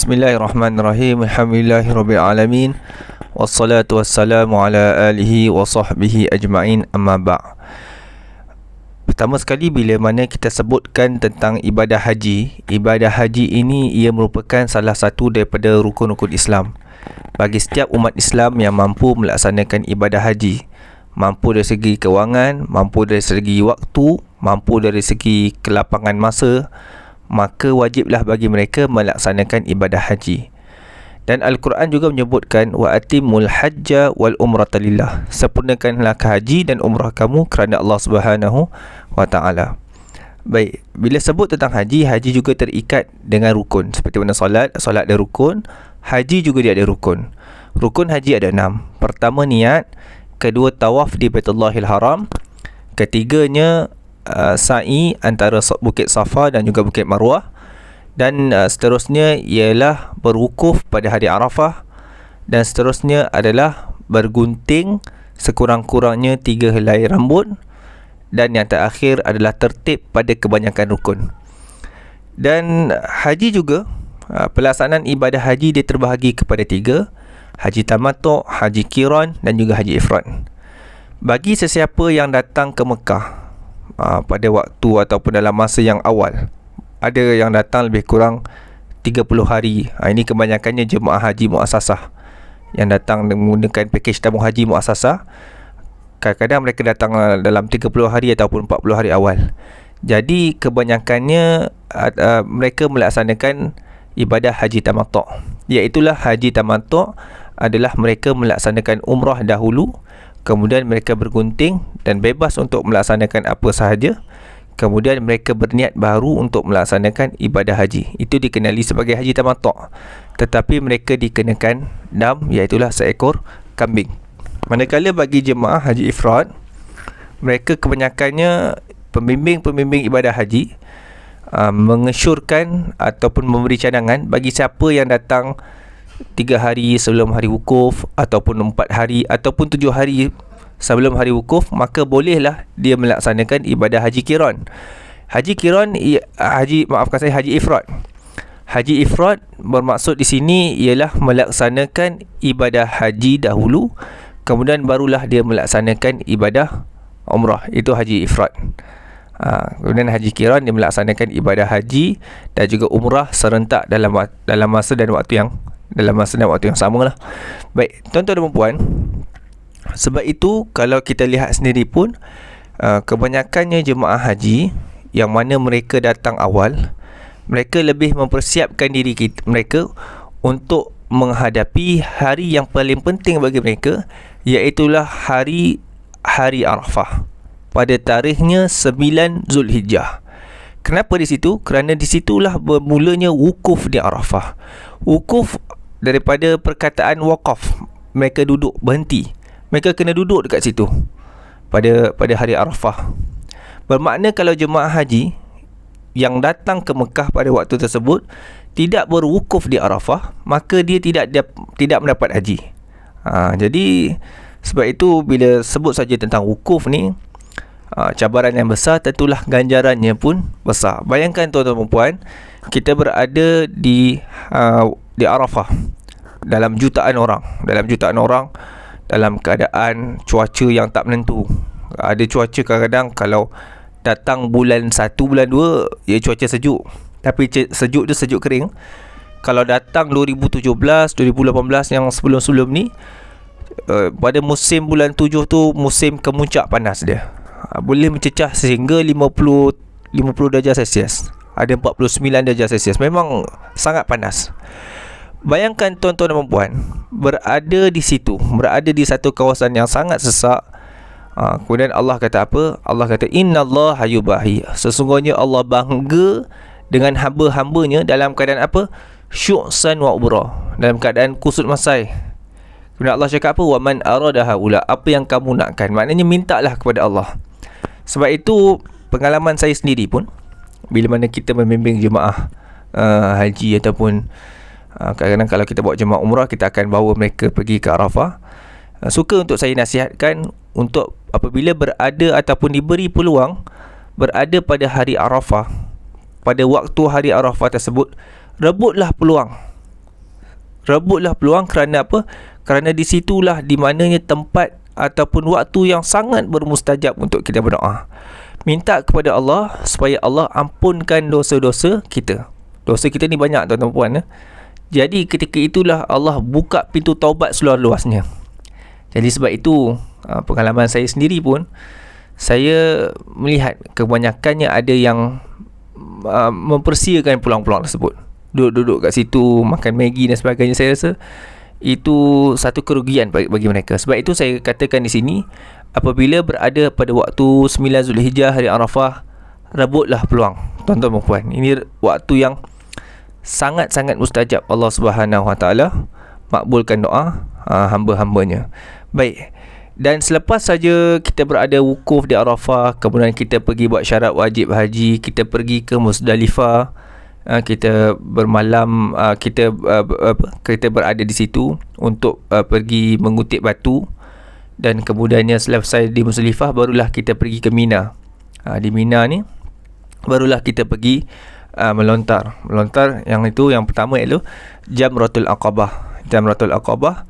Bismillahirrahmanirrahim. Alhamdulillahirabbil alamin. Wassalatu wassalamu ala alihi wa sahbihi ajma'in, amma ba'. Pertama sekali, bila mana kita sebutkan tentang ibadah haji ini ia merupakan salah satu daripada rukun-rukun Islam. Bagi setiap umat Islam yang mampu melaksanakan ibadah haji, mampu dari segi kewangan, mampu dari segi waktu, mampu dari segi kelapangan masa, maka wajiblah bagi mereka melaksanakan ibadah haji. Dan Al-Quran juga menyebutkan wa atimul hajja wal umrata lillah, sempurnakanlah haji dan umrah kamu kerana Allah Subhanahu wa taala. Baik, bila sebut tentang haji juga terikat dengan rukun. Seperti mana solat ada rukun, haji juga dia ada rukun. Rukun haji ada 6. Pertama niat, kedua tawaf di Baitullahil Haram, ketiganya sa'i antara Bukit Safa dan juga Bukit Marwah, dan seterusnya ialah berwukuf pada hari Arafah, dan seterusnya adalah bergunting sekurang-kurangnya 3 helai rambut, dan yang terakhir adalah tertib pada kebanyakan rukun. Dan haji juga, pelaksanaan ibadah haji dia terbahagi kepada 3: haji tamattu', haji qiran dan juga haji ifrad. Bagi sesiapa yang datang ke Mekah pada waktu ataupun dalam masa yang awal, ada yang datang lebih kurang 30 hari. Ini kebanyakannya jemaah haji muassasah yang datang menggunakan pakej tabung haji muassasah. Kadang-kadang mereka datang dalam 30 hari ataupun 40 hari awal. Jadi kebanyakannya mereka melaksanakan ibadah haji tamattu'. Iaitulah haji tamattu' adalah mereka melaksanakan umrah dahulu, kemudian mereka bergunting dan bebas untuk melaksanakan apa sahaja. Kemudian mereka berniat baru untuk melaksanakan ibadah haji. Itu dikenali sebagai haji tamattu'. Tetapi mereka dikenakan dam, iaitulah seekor kambing. Manakala bagi jemaah haji ifrad, mereka kebanyakannya pembimbing ibadah haji mengesyorkan ataupun memberi cadangan bagi siapa yang datang 3 hari sebelum hari wukuf, ataupun 4 hari ataupun 7 hari sebelum hari wukuf, maka bolehlah dia melaksanakan ibadah haji qiran. Haji qiran, haji ifrad. Haji ifrad bermaksud di sini ialah melaksanakan ibadah haji dahulu, kemudian barulah dia melaksanakan ibadah umrah. Itu haji ifrad. Kemudian haji qiran dia melaksanakan ibadah haji dan juga umrah serentak dalam masa dan waktu yang sama lah. Baik, tuan-tuan dan puan, sebab itu kalau kita lihat sendiri pun, kebanyakannya jemaah haji yang mana mereka datang awal, mereka lebih mempersiapkan diri mereka untuk menghadapi hari yang paling penting bagi mereka, iaitulah hari Arafah pada tarikhnya 9 Zulhijjah. Kenapa di situ? Kerana di situlah bermulanya wukuf di Arafah. Wukuf daripada perkataan waqaf, mereka duduk berhenti. Mereka kena duduk dekat situ pada hari Arafah. Bermakna kalau jemaah haji yang datang ke Mekah pada waktu tersebut tidak berwukuf di Arafah, maka dia tidak mendapat haji. Jadi sebab itu bila sebut saja tentang wukuf ni, cabaran yang besar, tentulah ganjarannya pun besar. Bayangkan tuan-tuan dan puan, kita berada di Arafah dalam jutaan orang dalam keadaan cuaca yang tak menentu. Ada cuaca kadang-kadang kalau datang bulan 1, bulan 2, ia cuaca sejuk, tapi sejuk tu sejuk kering. Kalau datang 2017, 2018 yang sebelum-sebelum ni, pada musim bulan 7 tu musim kemuncak panas dia. Boleh mencecah sehingga 50 darjah Celsius. Ada 49 darjah Celsius. Memang sangat panas. Bayangkan tuan-tuan dan puan berada di situ, berada di satu kawasan yang sangat sesak. Kemudian Allah kata apa? Allah kata innallaha yubahi, sesungguhnya Allah bangga dengan hamba-hambanya dalam keadaan apa? Syu'san wa ubra, dalam keadaan kusut masai. Kemudian Allah cakap apa? Wa man arada haula, apa yang kamu nakkan. Maknanya mintalah kepada Allah. Sebab itu pengalaman saya sendiri pun, bila mana kita membimbing jemaah haji ataupun kadang-kadang kalau kita buat jemaah umrah, kita akan bawa mereka pergi ke Arafah. Suka untuk saya nasihatkan untuk apabila berada ataupun diberi peluang berada pada hari Arafah, pada waktu hari Arafah tersebut, rebutlah peluang Rebutlah peluang. Kerana apa? Kerana di situlah di mananya tempat ataupun waktu yang sangat bermustajab untuk kita berdoa. Minta kepada Allah supaya Allah ampunkan dosa-dosa kita. Dosa kita ni banyak, tuan-tuan dan puan. Jadi ketika itulah Allah buka pintu taubat seluas-luasnya. Jadi sebab itu, pengalaman saya sendiri pun, saya melihat kebanyakannya ada yang mempersiakan peluang-peluang tersebut. Duduk-duduk kat situ, makan Maggi dan sebagainya. Saya rasa itu satu kerugian bagi mereka. Sebab itu saya katakan di sini, apabila berada pada waktu 9 Zulhijjah, hari Arafah, rebutlah peluang, tuan-tuan dan puan. Ini waktu yang sangat-sangat mustajab. Allah Subhanahu Wa Taala makbulkan doa hamba-hambanya. Baik. Dan selepas saja kita berada wukuf di Arafah, kemudian kita pergi buat syarat wajib haji, kita pergi ke Muzdalifah, kita bermalam, kita berada di situ untuk pergi mengutip batu, dan kemudiannya selesai di Muzdalifah barulah kita pergi ke Mina. Di Mina ni barulah kita pergi melontar yang itu, yang pertama ialah Jamratul Aqabah.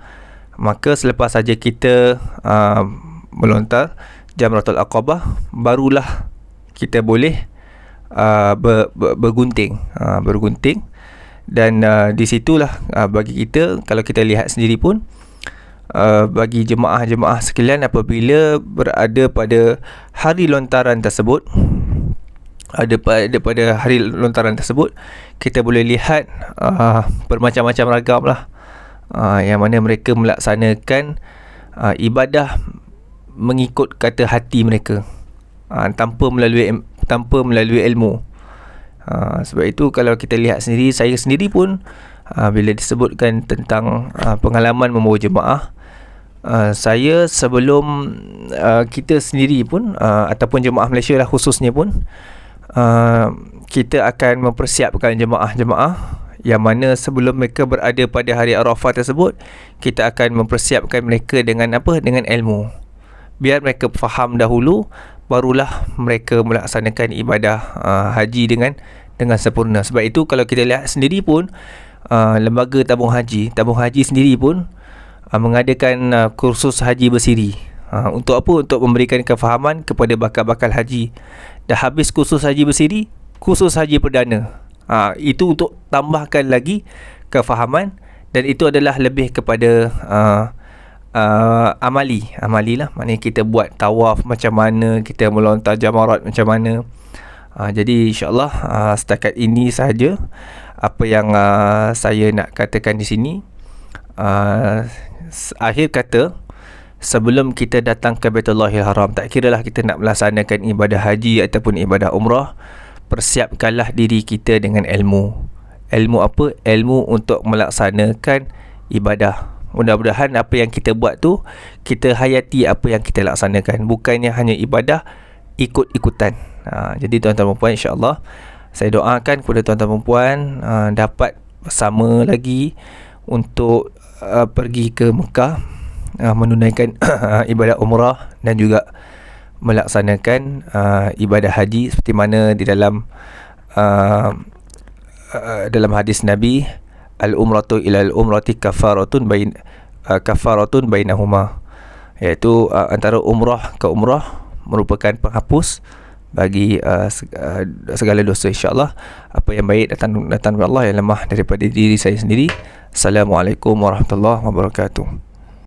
Maka selepas saja kita melontar Jamratul Aqabah, barulah kita boleh bergunting. Dan di situlah bagi kita, kalau kita lihat sendiri pun, bagi jemaah-jemaah sekalian, apabila berada pada hari lontaran tersebut, pada hari lontaran tersebut, kita boleh lihat bermacam-macam ragam lah, yang mana mereka melaksanakan ibadah mengikut kata hati mereka, tanpa melalui ilmu. Sebab itu kalau kita lihat sendiri, saya sendiri pun bila disebutkan tentang pengalaman membawa jemaah, saya sebelum kita sendiri pun, ataupun jemaah Malaysia lah khususnya pun, kita akan mempersiapkan jemaah-jemaah yang mana sebelum mereka berada pada hari Arafah tersebut, kita akan mempersiapkan mereka dengan apa? Dengan ilmu. Biar mereka faham dahulu, barulah mereka melaksanakan ibadah haji dengan sempurna. Sebab itu kalau kita lihat sendiri pun, lembaga tabung haji sendiri pun mengadakan kursus haji bersiri. Untuk apa? Untuk memberikan kefahaman kepada bakal-bakal haji. Dah habis kursus haji bersiri, kursus haji perdana. Itu untuk tambahkan lagi kefahaman, dan itu adalah lebih kepada amali lah. Maknanya kita buat tawaf macam mana, kita melontar jamarat macam mana. Jadi insyaAllah setakat ini sahaja apa yang saya nak katakan di sini. Akhir kata, sebelum kita datang ke Baitullahil Haram, tak kiralah kita nak melaksanakan ibadah haji ataupun ibadah umrah, persiapkanlah diri kita dengan ilmu. Ilmu apa? Ilmu untuk melaksanakan ibadah. Mudah-mudahan apa yang kita buat tu, kita hayati apa yang kita laksanakan, bukannya hanya ibadah ikut-ikutan. Jadi tuan-tuan dan puan, insyaAllah saya doakan kepada tuan-tuan dan puan dapat bersama lagi untuk pergi ke Mekah, menunaikan ibadah umrah dan juga melaksanakan ibadah haji, seperti mana di dalam hadis Nabi, al-umratu ila al-umrati kafaratun bainahuma, iaitu antara umrah ke umrah merupakan penghapus bagi segala dosa. InsyaAllah apa yang baik datang daripada Allah, yang lemah daripada diri saya sendiri. Assalamualaikum warahmatullahi wabarakatuh.